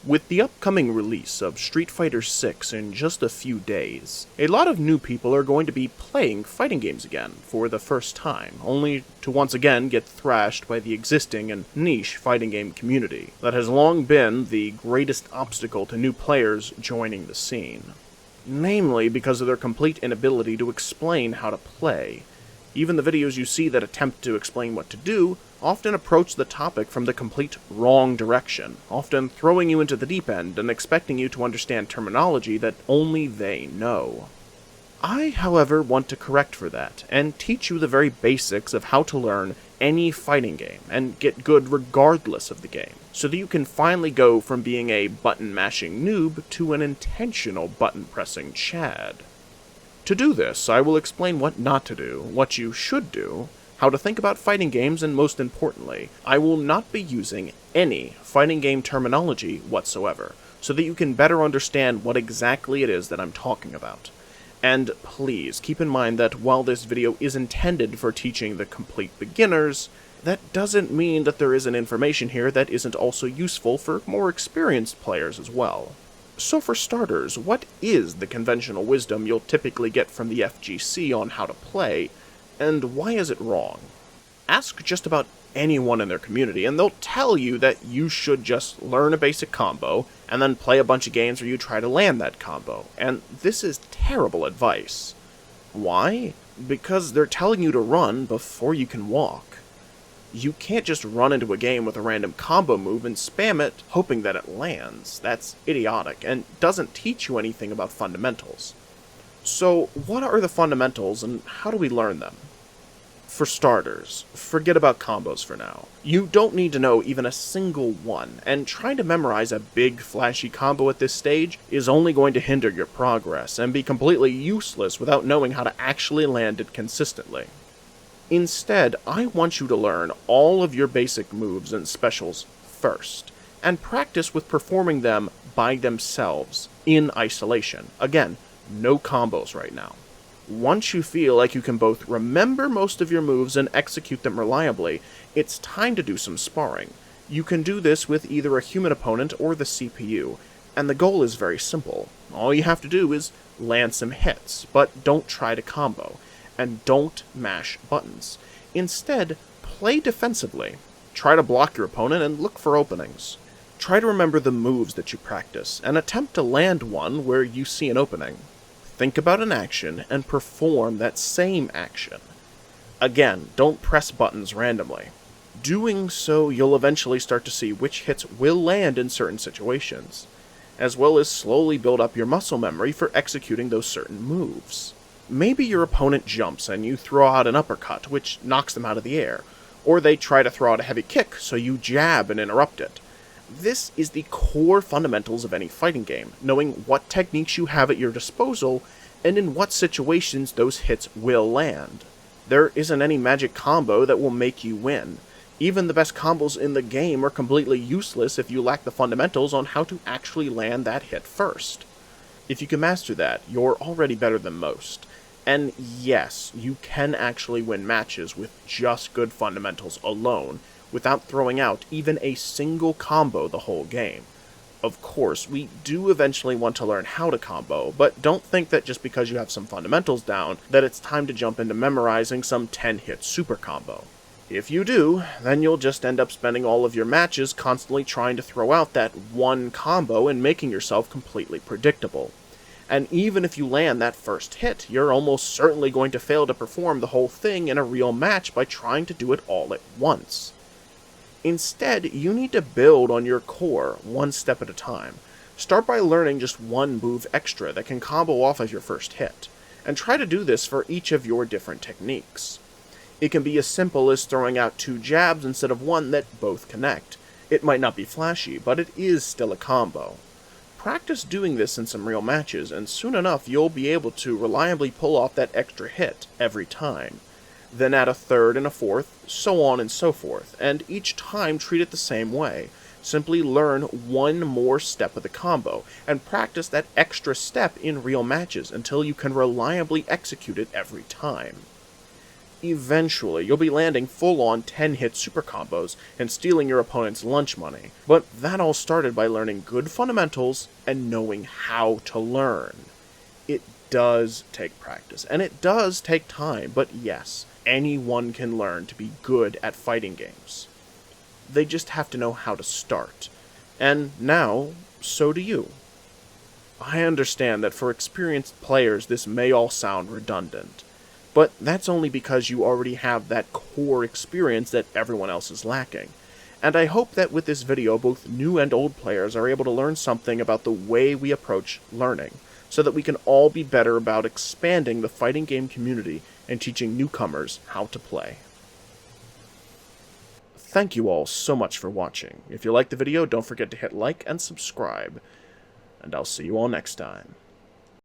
With the upcoming release of Street Fighter VI in just a few days, a lot of new people are going to be playing fighting games again for the first time, only to once again get thrashed by the existing and niche fighting game community that has long been the greatest obstacle to new players joining the scene. Namely because of their complete inability to explain how to play. Even the videos you see that attempt to explain what to do often approach the topic from the complete wrong direction, often throwing you into the deep end and expecting you to understand terminology that only they know. I, however, want to correct for that, and teach you the very basics of how to learn any fighting game, and get good regardless of the game, so that you can finally go from being a button-mashing noob to an intentional button-pressing Chad. To do this, I will explain what not to do, what you should do, how to think about fighting games, and most importantly, I will not be using any fighting game terminology whatsoever, so that you can better understand what exactly it is that I'm talking about. And please keep in mind that while this video is intended for teaching the complete beginners, that doesn't mean that there isn't information here that isn't also useful for more experienced players as well. So for starters, what is the conventional wisdom you'll typically get from the FGC on how to play, and why is it wrong? Ask just about anyone in their community, and they'll tell you that you should just learn a basic combo, and then play a bunch of games where you try to land that combo, and this is terrible advice. Why? Because they're telling you to run before you can walk. You can't just run into a game with a random combo move and spam it, hoping that it lands. That's idiotic, and doesn't teach you anything about fundamentals. So, what are the fundamentals, and how do we learn them? For starters, forget about combos for now. You don't need to know even a single one, and trying to memorize a big, flashy combo at this stage is only going to hinder your progress, and be completely useless without knowing how to actually land it consistently. Instead, I want you to learn all of your basic moves and specials first, and practice with performing them by themselves, in isolation. Again, no combos right now. Once you feel like you can both remember most of your moves and execute them reliably, it's time to do some sparring. You can do this with either a human opponent or the CPU, and the goal is very simple. All you have to do is land some hits, but don't try to combo, and don't mash buttons. Instead, play defensively. Try to block your opponent and look for openings. Try to remember the moves that you practice, and attempt to land one where you see an opening. Think about an action, and perform that same action. Again, don't press buttons randomly. Doing so, you'll eventually start to see which hits will land in certain situations, as well as slowly build up your muscle memory for executing those certain moves. Maybe your opponent jumps and you throw out an uppercut, which knocks them out of the air, or they try to throw out a heavy kick, so you jab and interrupt it. This is the core fundamentals of any fighting game, knowing what techniques you have at your disposal, and in what situations those hits will land. There isn't any magic combo that will make you win. Even the best combos in the game are completely useless if you lack the fundamentals on how to actually land that hit first. If you can master that, you're already better than most. And yes, you can actually win matches with just good fundamentals alone, without throwing out even a single combo the whole game. Of course, we do eventually want to learn how to combo, but don't think that just because you have some fundamentals down, that it's time to jump into memorizing some 10-hit super combo. If you do, then you'll just end up spending all of your matches constantly trying to throw out that one combo and making yourself completely predictable. And even if you land that first hit, you're almost certainly going to fail to perform the whole thing in a real match by trying to do it all at once. Instead, you need to build on your core one step at a time. Start by learning just one move extra that can combo off of your first hit, and try to do this for each of your different techniques. It can be as simple as throwing out 2 jabs instead of one that both connect. It might not be flashy, but it is still a combo. Practice doing this in some real matches, and soon enough you'll be able to reliably pull off that extra hit every time. Then add a third and a fourth, so on and so forth, and each time treat it the same way. Simply learn one more step of the combo, and practice that extra step in real matches until you can reliably execute it every time. Eventually, you'll be landing full-on 10-hit super combos and stealing your opponent's lunch money, but that all started by learning good fundamentals and knowing how to learn. It does take practice, and it does take time, but yes, anyone can learn to be good at fighting games. They just have to know how to start. And now, so do you. I understand that for experienced players this may all sound redundant, but that's only because you already have that core experience that everyone else is lacking. And I hope that with this video both new and old players are able to learn something about the way we approach learning, so that we can all be better about expanding the fighting game community and teaching newcomers how to play. Thank you all so much for watching. If you liked the video, don't forget to hit like and subscribe, and I'll see you all next time.